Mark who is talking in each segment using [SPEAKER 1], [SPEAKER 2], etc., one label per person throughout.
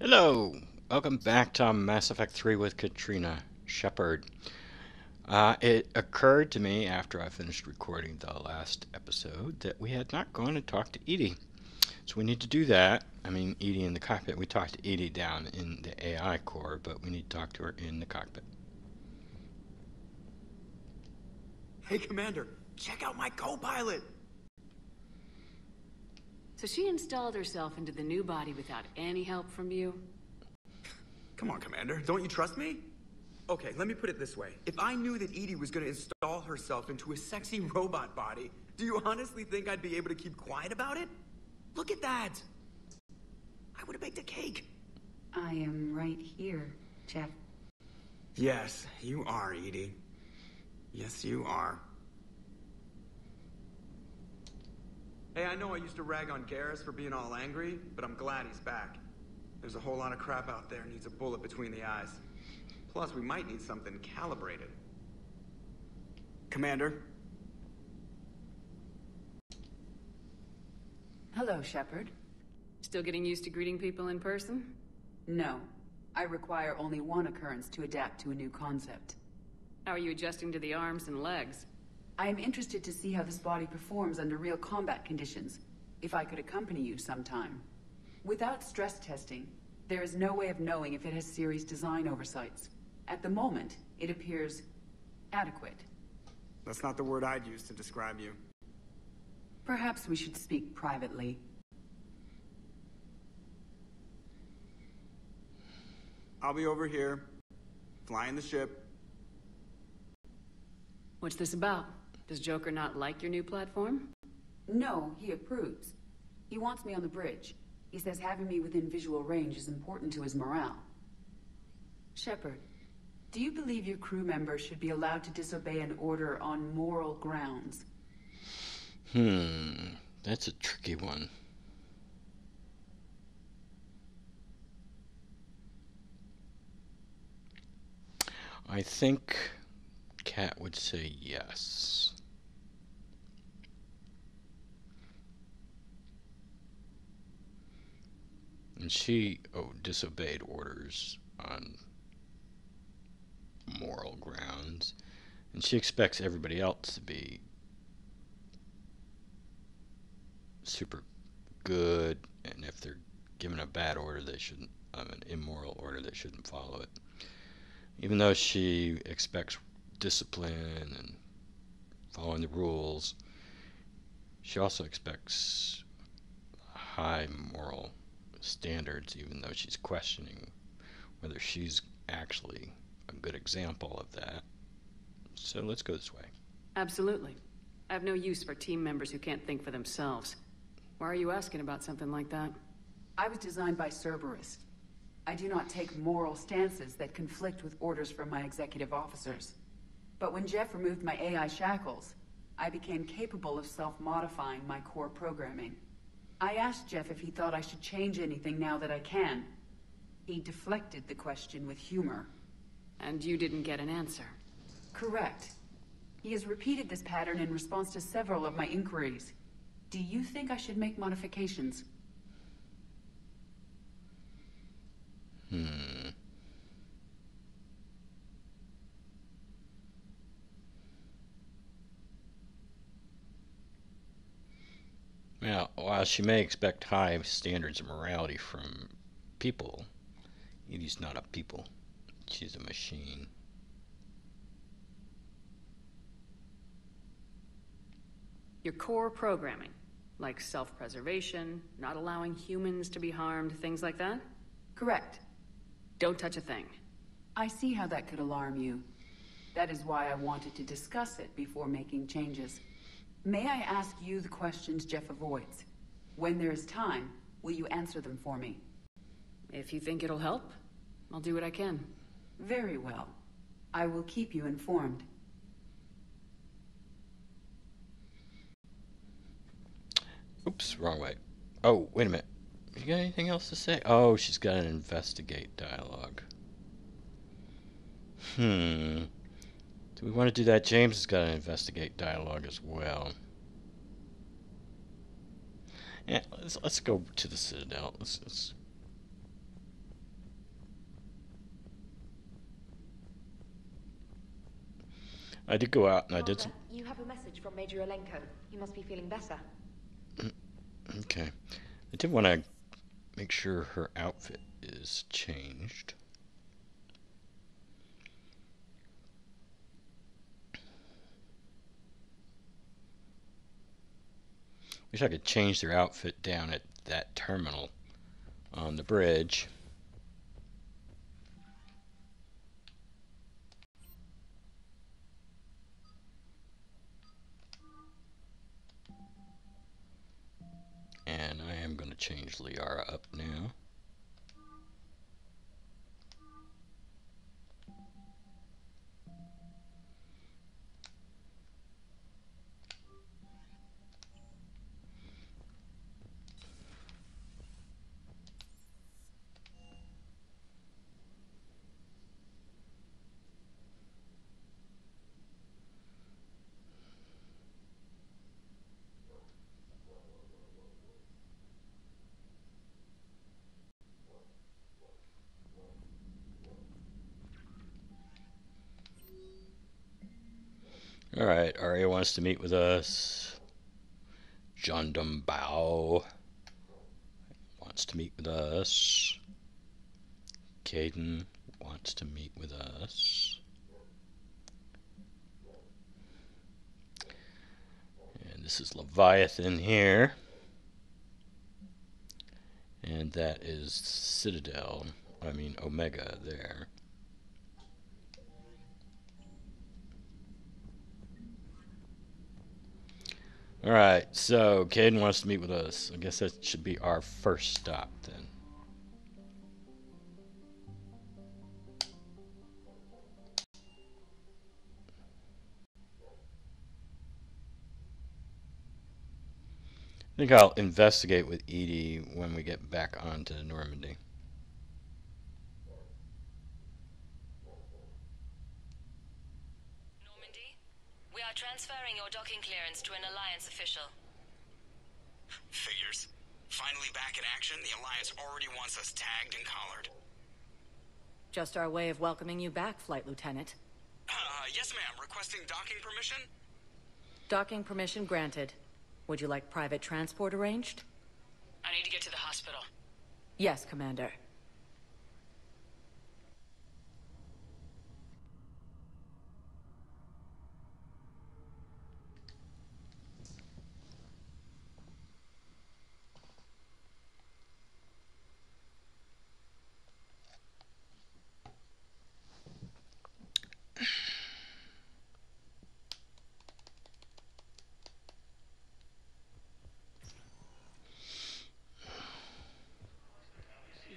[SPEAKER 1] Hello! Welcome back to Mass Effect 3 with Katrina Shepard. It occurred to me after I finished recording the last episode that we had not gone and talked to Edie. So we need to do that. I mean, Edie in the cockpit. We talked to Edie down in the AI core, but we need to talk to her in the cockpit.
[SPEAKER 2] Hey, Commander, check out my co-pilot!
[SPEAKER 3] So she installed herself into the new body without any help from you?
[SPEAKER 2] Come on, Commander, don't you trust me? Okay, let me put it this way. If I knew that Edie was gonna install herself into a sexy robot body, do you honestly think I'd be able to keep quiet about it? Look at that! I would've baked a cake.
[SPEAKER 3] I am right here, Jeff.
[SPEAKER 2] Yes, you are, Edie. Yes, you are. Hey, I know I used to rag on Garrus for being all angry, but I'm glad he's back. There's a whole lot of crap out there needs a bullet between the eyes. Plus, we might need something calibrated. Commander?
[SPEAKER 3] Hello, Shepard. Still getting used to greeting people in person? No. I require only one occurrence to adapt to a new concept. How are you adjusting to the arms and legs? I am interested to see how this body performs under real combat conditions, if I could accompany you sometime. Without stress testing, there is no way of knowing if it has serious design oversights. At the moment, it appears adequate.
[SPEAKER 2] That's not the word I'd use to describe you.
[SPEAKER 3] Perhaps we should speak privately.
[SPEAKER 2] I'll be over here, flying the ship.
[SPEAKER 3] What's this about? Does Joker not like your new platform? No, he approves. He wants me on the bridge. He says having me within visual range is important to his morale. Shepard, do you believe your crew members should be allowed to disobey an order on moral grounds?
[SPEAKER 1] That's a tricky one. I think Kat would say yes. And she disobeyed orders on moral grounds. And she expects everybody else to be super good. And if they're given a bad order, they shouldn't, an immoral order, they shouldn't follow it. Even though she expects discipline and following the rules, she also expects high moral standards, even though she's questioning whether she's actually a good example of that. So let's go this way.
[SPEAKER 3] Absolutely. I have no use for team members who can't think for themselves. Why are you asking about something like that? I was designed by Cerberus. I do not take moral stances that conflict with orders from my executive officers. But when Jeff removed my AI shackles, I became capable of self-modifying my core programming. I asked Jeff if he thought I should change anything now that I can. He deflected the question with humor. And you didn't get an answer? Correct. He has repeated this pattern in response to several of my inquiries. Do you think I should make modifications?
[SPEAKER 1] Now, while she may expect high standards of morality from people, Edie's not a people. She's a machine.
[SPEAKER 3] Your core programming, like self-preservation, not allowing humans to be harmed, things like that? Correct. Don't touch a thing. I see how that could alarm you. That is why I wanted to discuss it before making changes. May I ask you the questions Jeff avoids? When there is time, will you answer them for me? If you think it'll help, I'll do what I can. Very well. I will keep you informed.
[SPEAKER 1] Oops, wrong way. Oh, wait a minute. You got anything else to say? Oh, she's got an investigate dialogue. Do we want to do that? James has got an investigate dialogue as well. Yeah, let's go to the Citadel. Let's I did go out and I did
[SPEAKER 4] Commander,
[SPEAKER 1] some...
[SPEAKER 4] you have a message from Major Olenko. You must be feeling better.
[SPEAKER 1] Okay. I did want to make sure her outfit is changed. Wish I could change their outfit down at that terminal on the bridge. And I am going to change Liara up now. Alright, Arya wants to meet with us. John Bao wants to meet with us. Kaidan wants to meet with us. And this is Leviathan here. And that is Citadel. I mean Omega there. Alright, so Kaidan wants to meet with us. I guess that should be our first stop then. I think I'll investigate with Edie when we get back onto Normandy.
[SPEAKER 5] Normandy, we are transferring your docking clearance to an Alliance official.
[SPEAKER 2] Figures. Finally back in action, the Alliance already wants us tagged and collared.
[SPEAKER 3] Just our way of welcoming you back, Flight Lieutenant.
[SPEAKER 2] Yes ma'am, requesting docking permission?
[SPEAKER 3] Docking permission granted. Would you like private transport arranged?
[SPEAKER 5] I need to get to the hospital.
[SPEAKER 3] Yes, Commander.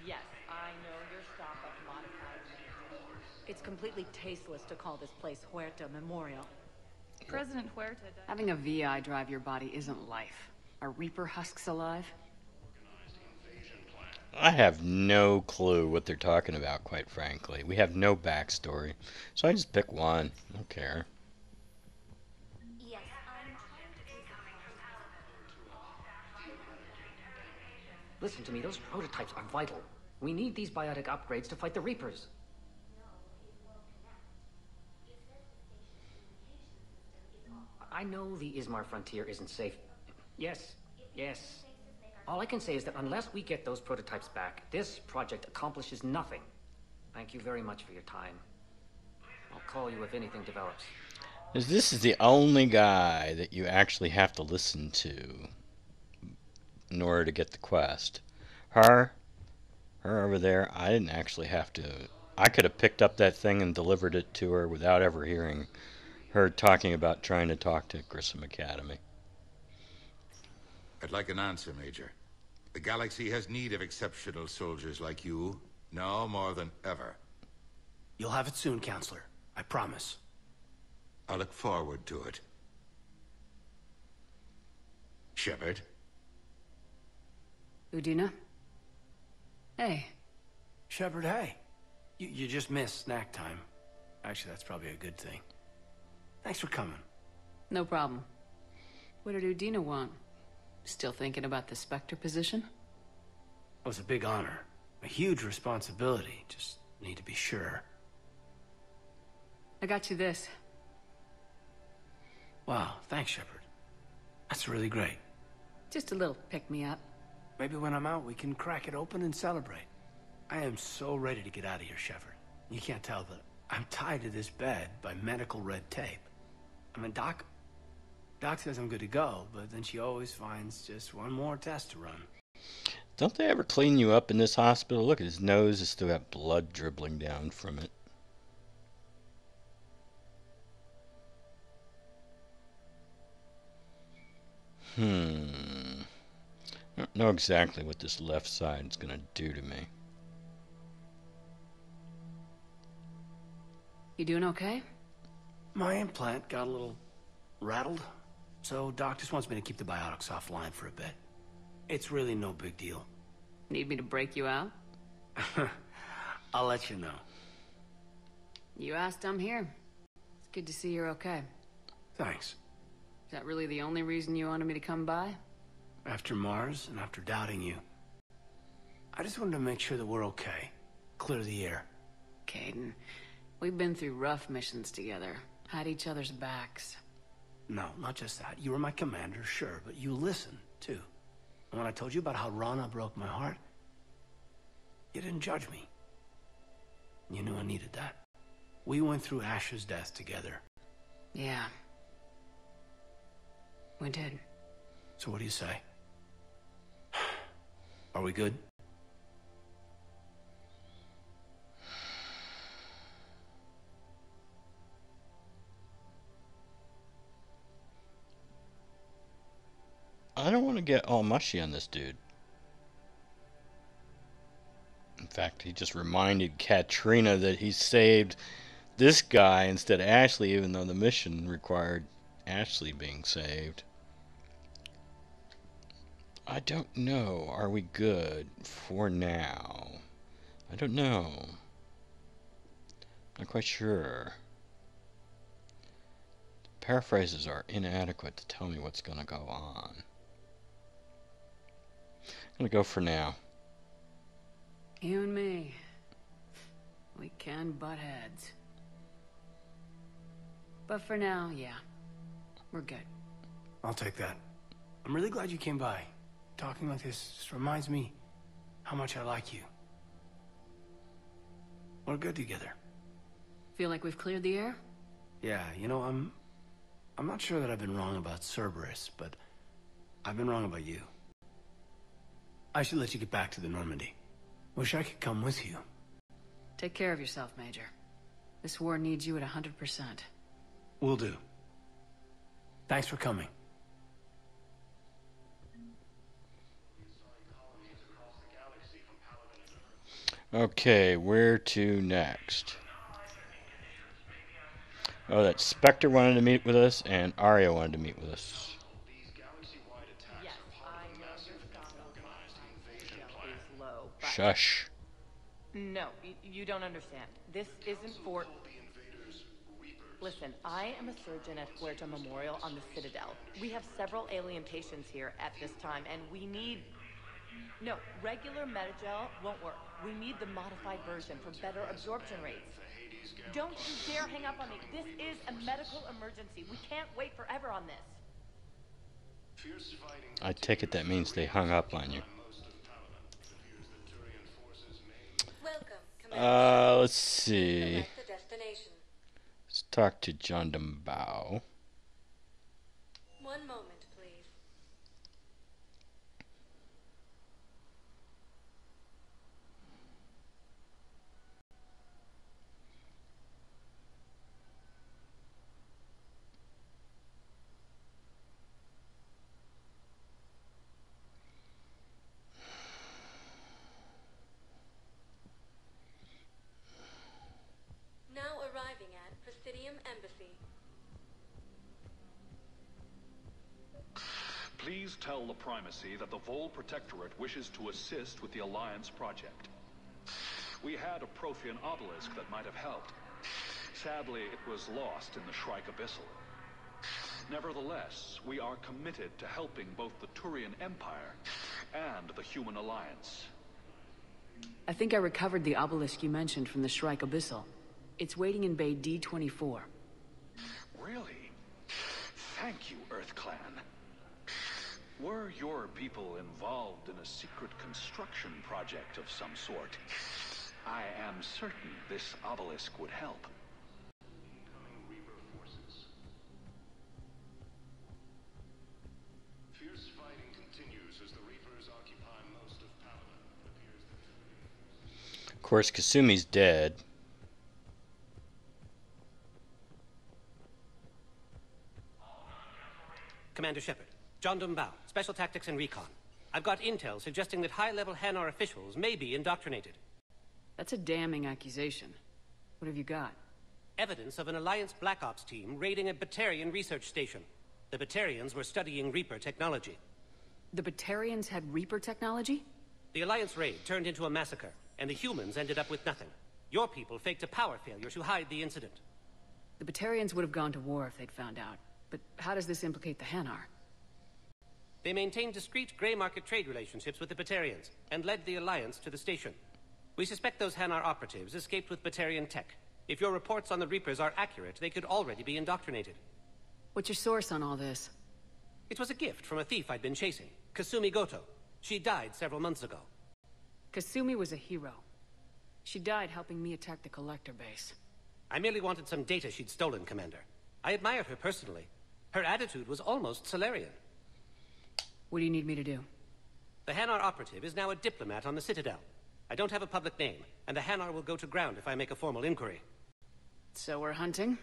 [SPEAKER 3] Yes, I know your stock of modified meat. It's completely tasteless to call this place Huerta Memorial.
[SPEAKER 6] President Huerta died.
[SPEAKER 3] Having a VI drive your body isn't life. Are Reaper husks alive?
[SPEAKER 1] I have no clue what they're talking about, quite frankly. We have no backstory. So I just pick one. I don't care.
[SPEAKER 4] Yes,
[SPEAKER 7] Listen to me, those prototypes are vital. We need these biotic upgrades to fight the Reapers. I know the Ismar frontier isn't safe. Yes, yes. All I can say is that unless we get those prototypes back, this project accomplishes nothing. Thank you very much for your time. I'll call you if anything develops.
[SPEAKER 1] This is the only guy that you actually have to listen to in order to get the quest. Her over there, I didn't actually have to. I could have picked up that thing and delivered it to her without ever hearing her talking about trying to talk to Grissom Academy.
[SPEAKER 8] I'd like an answer, Major. The galaxy has need of exceptional soldiers like you, now more than ever.
[SPEAKER 2] You'll have it soon, Counselor. I promise.
[SPEAKER 8] I look forward to it. Shepard?
[SPEAKER 3] Udina? Hey.
[SPEAKER 2] Shepard, hey. You just missed snack time. Actually, that's probably a good thing. Thanks for coming.
[SPEAKER 3] No problem. What did Udina want? Still thinking about the Spectre position?
[SPEAKER 2] It was a big honor. A huge responsibility. Just need to be sure.
[SPEAKER 3] I got you this.
[SPEAKER 9] Wow, thanks, Shepard. That's really great.
[SPEAKER 3] Just a little pick-me-up.
[SPEAKER 9] Maybe when I'm out, we can crack it open and celebrate. I am so ready to get out of here, Shepard. You can't tell, but I'm tied to this bed by medical red tape. I mean, Doc says I'm good to go, but then she always finds just one more test to run.
[SPEAKER 1] Don't they ever clean you up in this hospital? Look at his nose, has still got blood dribbling down from it. I don't know exactly what this left side is going to do to me.
[SPEAKER 3] You doing okay?
[SPEAKER 9] My implant got a little rattled, so Doc just wants me to keep the biotics offline for a bit. It's really no big deal.
[SPEAKER 3] Need me to break you out?
[SPEAKER 9] I'll let you know.
[SPEAKER 3] You asked, I'm here. It's good to see you're okay.
[SPEAKER 9] Thanks.
[SPEAKER 3] Is that really the only reason you wanted me to come by?
[SPEAKER 9] After Mars and after doubting you, I just wanted to make sure that we're okay. Clear the air.
[SPEAKER 3] Kaidan, we've been through rough missions together. Had each other's backs.
[SPEAKER 9] No, not just that. You were my commander, sure, but you listened, too. And when I told you about how Rana broke my heart, you didn't judge me. You knew I needed that. We went through Ash's death together.
[SPEAKER 3] Yeah. We did.
[SPEAKER 9] So what do you say? Are we good?
[SPEAKER 1] I don't want to get all mushy on this dude. In fact, he just reminded Katrina that he saved this guy instead of Ashley, even though the mission required Ashley being saved. I don't know. Are we good for now? I don't know. Not quite sure. Paraphrases are inadequate to tell me what's going to go on. I'm going to go for now.
[SPEAKER 3] You and me. We can butt heads. But for now, yeah. We're good.
[SPEAKER 9] I'll take that. I'm really glad you came by. Talking like this just reminds me how much I like you. We're good together.
[SPEAKER 3] Feel like we've cleared the air?
[SPEAKER 9] Yeah, you know, I'm not sure that I've been wrong about Cerberus, but I've been wrong about you. I should let you get back to the Normandy. Wish I could come with you.
[SPEAKER 3] Take care of yourself, Major. This war needs you at 100%.
[SPEAKER 9] Will do. Thanks for coming.
[SPEAKER 1] Okay, where to next? Oh, that Spectre wanted to meet with us, and Arya wanted to meet with us. Shush.
[SPEAKER 10] No, you don't understand. This isn't for... Listen, I am a surgeon at Huerta Memorial on the Citadel. We have several alien patients here at this time, and we need... No, regular Metagel won't work. We need the modified version for better absorption rates. Don't you dare hang up on me. This is a medical emergency. We can't wait forever on this.
[SPEAKER 1] I take it that means they hung up on you. Let's see. Let's talk to John Dumbao.
[SPEAKER 11] One moment, please. Now arriving at Presidium Embassy.
[SPEAKER 12] Please tell the Primacy that the Vol Protectorate wishes to assist with the Alliance project. We had a Prothean obelisk that might have helped. Sadly, it was lost in the Shrike Abyssal. Nevertheless, we are committed to helping both the Turian Empire and the Human Alliance.
[SPEAKER 3] I think I recovered the obelisk you mentioned from the Shrike Abyssal. It's waiting in Bay D-24.
[SPEAKER 12] Really? Thank you, Earth Clan. Were your people involved in a secret construction project of some sort, I am certain this obelisk would help.
[SPEAKER 13] Fierce fighting continues as the Reapers occupy most of Paladin. It appears that...
[SPEAKER 1] Of course, Kasumi's dead.
[SPEAKER 14] Commander Shepard, John Dumbao, Special Tactics and Recon. I've got intel suggesting that high-level Hanar officials may be indoctrinated.
[SPEAKER 3] That's a damning accusation. What have you got?
[SPEAKER 14] Evidence of an Alliance Black Ops team raiding a Batarian research station. The Batarians were studying Reaper technology.
[SPEAKER 3] The Batarians had Reaper technology?
[SPEAKER 14] The Alliance raid turned into a massacre, and the humans ended up with nothing. Your people faked a power failure to hide the incident.
[SPEAKER 3] The Batarians would have gone to war if they'd found out. But how does this implicate the Hanar?
[SPEAKER 14] They maintained discreet gray market trade relationships with the Batarians, and led the Alliance to the station. We suspect those Hanar operatives escaped with Batarian tech. If your reports on the Reapers are accurate, they could already be indoctrinated.
[SPEAKER 3] What's your source on all this?
[SPEAKER 14] It was a gift from a thief I'd been chasing, Kasumi Goto. She died several months ago.
[SPEAKER 3] Kasumi was a hero. She died helping me attack the Collector base.
[SPEAKER 14] I merely wanted some data she'd stolen, Commander. I admired her personally. Her attitude was almost Solarian.
[SPEAKER 3] What do you need me to do?
[SPEAKER 14] The Hanar operative is now a diplomat on the Citadel. I don't have a public name, and the Hanar will go to ground if I make a formal inquiry.
[SPEAKER 3] So we're hunting?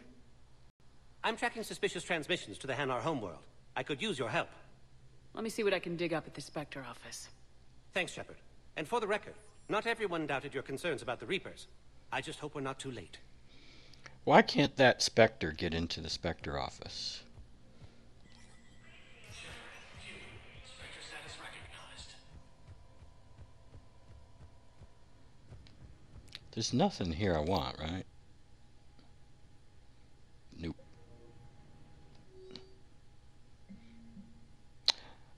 [SPEAKER 14] I'm tracking suspicious transmissions to the Hanar homeworld. I could use your help.
[SPEAKER 3] Let me see what I can dig up at the Spectre office.
[SPEAKER 14] Thanks, Shepard. And for the record, not everyone doubted your concerns about the Reapers. I just hope we're not too late.
[SPEAKER 1] Why can't that Spectre get into the Spectre office?
[SPEAKER 9] Spectre status recognized.
[SPEAKER 1] There's nothing here I want, right? Nope.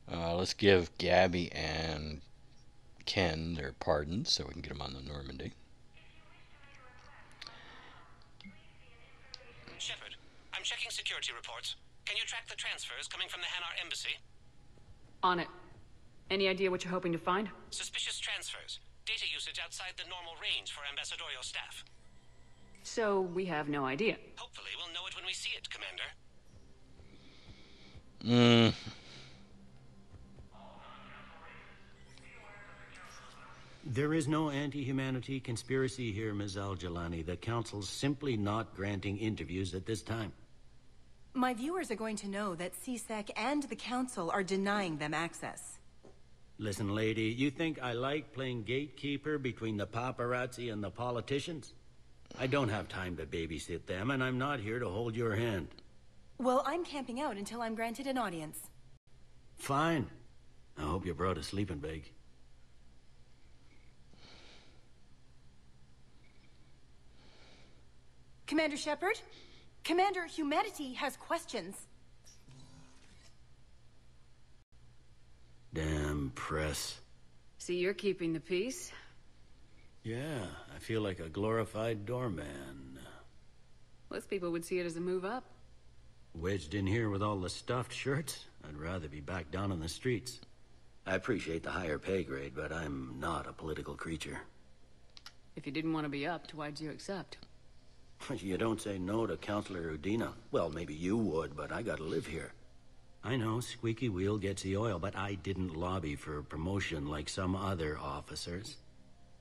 [SPEAKER 1] Let's give Gabby and Ken their pardons so we can get them on the Normandy.
[SPEAKER 14] Shepard, I'm checking security reports. Can you track the transfers coming from the Hanar embassy?
[SPEAKER 3] On it. Any idea what you're hoping to find?
[SPEAKER 14] Suspicious transfers. Data usage outside the normal range for ambassadorial staff.
[SPEAKER 3] So, we have no idea.
[SPEAKER 14] Hopefully we'll know it when we see it, Commander.
[SPEAKER 15] There is no anti-humanity conspiracy here, Ms. Al-Jalani. The Council's simply not granting interviews at this time.
[SPEAKER 16] My viewers are going to know that CSEC and the Council are denying them access.
[SPEAKER 15] Listen, lady, you think I like playing gatekeeper between the paparazzi and the politicians? I don't have time to babysit them, and I'm not here to hold your hand.
[SPEAKER 16] Well, I'm camping out until I'm granted an audience.
[SPEAKER 15] Fine. I hope you brought a sleeping bag.
[SPEAKER 16] Commander Shepard? Commander, humanity has questions.
[SPEAKER 15] Damn press.
[SPEAKER 3] See, you're keeping the peace.
[SPEAKER 15] Yeah, I feel like a glorified doorman.
[SPEAKER 3] Most people would see it as a move up.
[SPEAKER 15] Wedged in here with all the stuffed shirts? I'd rather be back down on the streets. I appreciate the higher pay grade, but I'm not a political creature.
[SPEAKER 3] If you didn't want to be upped, why'd you accept?
[SPEAKER 15] You don't say no to Counselor Udina. Well, maybe you would, but I gotta live here. I know, squeaky wheel gets the oil, but I didn't lobby for a promotion like some other officers.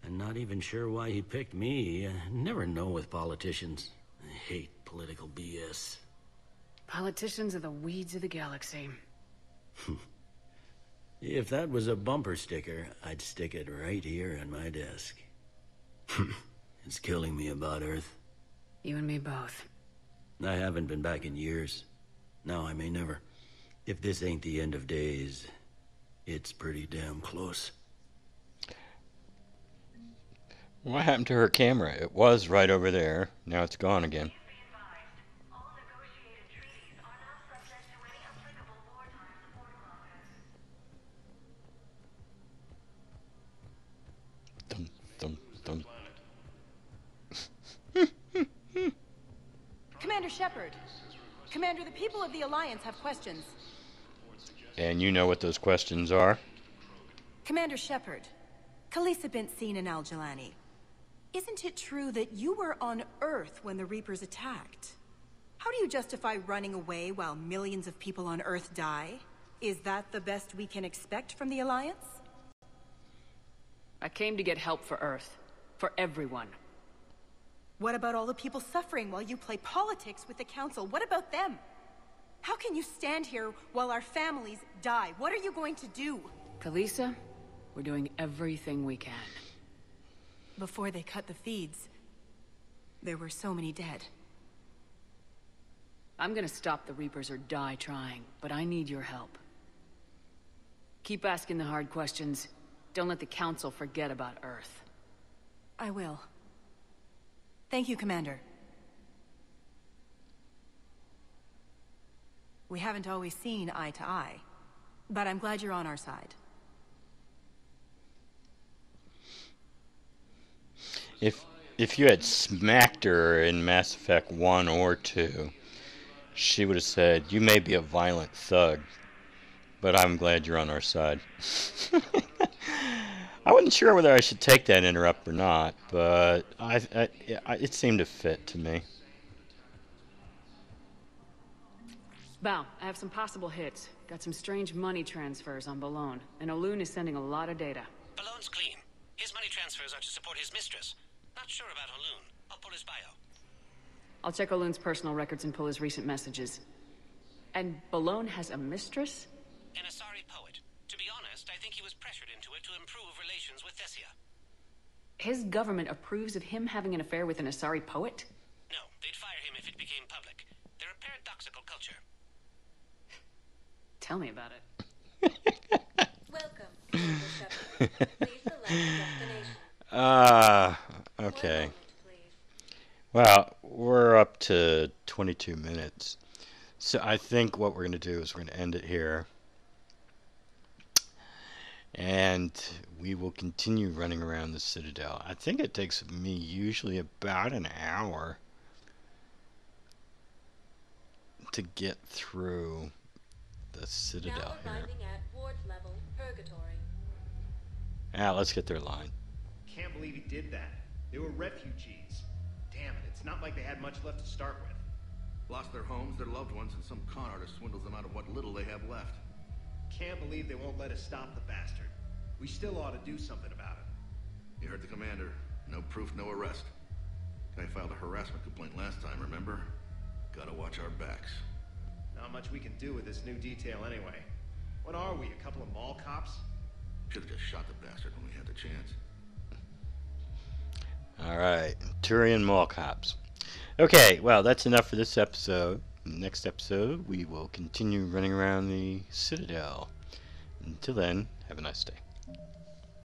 [SPEAKER 15] I'm not even sure why he picked me. Never know with politicians. I hate political BS.
[SPEAKER 3] Politicians are the weeds of the galaxy.
[SPEAKER 15] If that was a bumper sticker, I'd stick it right here on my desk. It's killing me about Earth.
[SPEAKER 3] You and me both.
[SPEAKER 15] I haven't been back in years. Now I may never. If this ain't the end of days, it's pretty damn close.
[SPEAKER 1] What happened to her camera? It was right over there. Now it's gone again. Dum, dum, dum.
[SPEAKER 16] Commander Shepard. Commander Commander, the people of the Alliance have questions.
[SPEAKER 1] And you know what those questions are?
[SPEAKER 16] Commander Shepard, Khaleesa bint Sin and Al-Jalani. Isn't it true that you were on Earth when the Reapers attacked? How do you justify running away while millions of people on Earth die? Is that the best we can expect from the Alliance?
[SPEAKER 3] I came to get help for Earth. For everyone.
[SPEAKER 16] What about all the people suffering while you play politics with the Council? What about them? How can you stand here while our families die? What are you going to do?
[SPEAKER 3] Khaleesa, we're doing everything we can.
[SPEAKER 16] Before they cut the feeds, there were so many dead.
[SPEAKER 3] I'm gonna stop the Reapers or die trying, but I need your help. Keep asking the hard questions. Don't let the Council forget about Earth.
[SPEAKER 16] I will. Thank you, Commander. We haven't always seen eye to eye, but I'm glad you're on our side.
[SPEAKER 1] If you had smacked her in Mass Effect 1 or 2, she would have said, "You may be a violent thug, but I'm glad you're on our side." I wasn't sure whether I should take that interrupt or not, but it seemed to fit to me.
[SPEAKER 3] Bow, I have some possible hits. Got some strange money transfers on Balone, and Olun is sending a lot of data.
[SPEAKER 14] Balone's clean. His money transfers are to support his mistress. Not sure about Olun. I'll pull his bio.
[SPEAKER 3] I'll check Olun's personal records and pull his recent messages. And Balone has a mistress?
[SPEAKER 14] An Asari poet. To be honest, I think he was pressured into it to improve relations with Thessia.
[SPEAKER 3] His government approves of him having an affair with an Asari poet?
[SPEAKER 14] No, they'd fire him if it became public. They're a paradoxical culture.
[SPEAKER 3] Tell me about it.
[SPEAKER 11] Welcome, Commander Shepard. Please select destination.
[SPEAKER 1] Okay. Well, we're up to 22 minutes. So I think what we're going to do is we're going to end it here. And we will continue running around the Citadel. I think it takes me usually about an hour to get through the Citadel
[SPEAKER 11] Now
[SPEAKER 1] here.
[SPEAKER 11] arriving at ward level purgatory.
[SPEAKER 1] Let's get their line.
[SPEAKER 17] Can't believe he did that. They were refugees. Damn it, it's not like they had much left to start with.
[SPEAKER 18] Lost their homes, their loved ones, and some con artist swindles them out of what little they have left.
[SPEAKER 17] Can't believe they won't let us stop the bastard. We still ought to do something about it.
[SPEAKER 18] You heard the commander. No proof, no arrest. Guy filed a harassment complaint last time, remember? Gotta watch our backs.
[SPEAKER 17] Not much we can do with this new detail anyway. What are we, a couple of mall cops?
[SPEAKER 18] Should've just shot the bastard when we had the chance.
[SPEAKER 1] Alright, Turian Mall Cops. Okay, well, that's enough for this episode. Next episode, we will continue running around the Citadel. Until then, have a nice day.